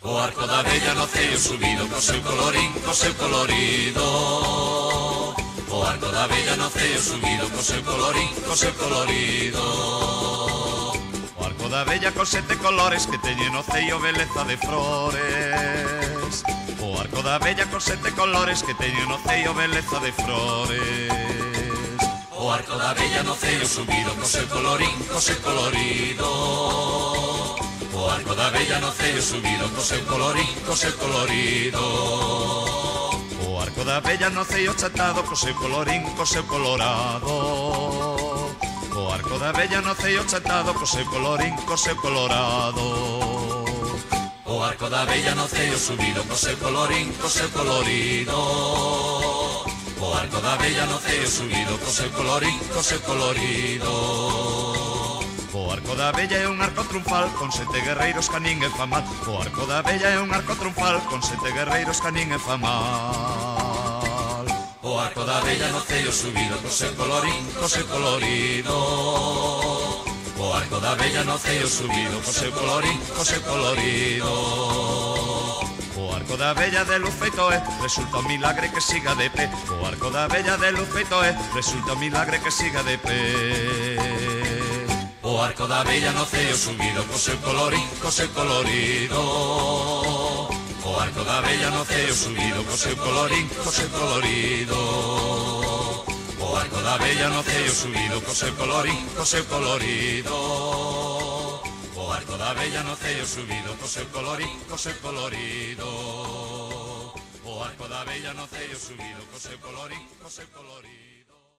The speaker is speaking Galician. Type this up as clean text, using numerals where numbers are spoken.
O arco da vella no ceo subido co seu colorín, co seu colorido. O arco da vella no ceo subido co seu colorín, co seu colorido. O arco da vella con 7 colores que teñen no ceio beleza de flores. O arco da vella con 7 colores que teñen no ceio beleza de flores. O arco da vella no ceo subido co seu colorín, co seu colorido. O arco da vella no ceo subido co seu colorín, co seu colorido. O arco da vella no ceo chatado co seu colorín, co seu colorado. O arco da vella no ceo chatado co seu colorín, co seu colorado. O arco da vella no ceo subido co seu colorín, co seu colorido. O arco da vella no ceo subido co seu colorín, co seu colorido. O arco da vella é un arco triunfal con 7 guerreiros que a ninguén fa mal. O arco da vella é un arco triunfal con 7 guerreiros que a ninguén fa mal. O arco da vella no ceo subido co seu colorín, co seu colorido. O arco da vella no ceo subido co seu colorín, co seu colorido. O arco da vella de luz feito é, resulta un milagre que siga de pé. O arco da vella de luz feito é, resulta un milagre que siga de pé. O arco da vella no ceo subido co seu colorín, co seu colorido. O arco da vella no ceo subido co seu colorín, co seu colorido. O arco da vella no ceo subido co seu colorín, co seu colorido. O arco da vella no ceo subido co seu colorín, co seu colorido. O arco da vella no ceo subido co seu colorín, co seu colorido.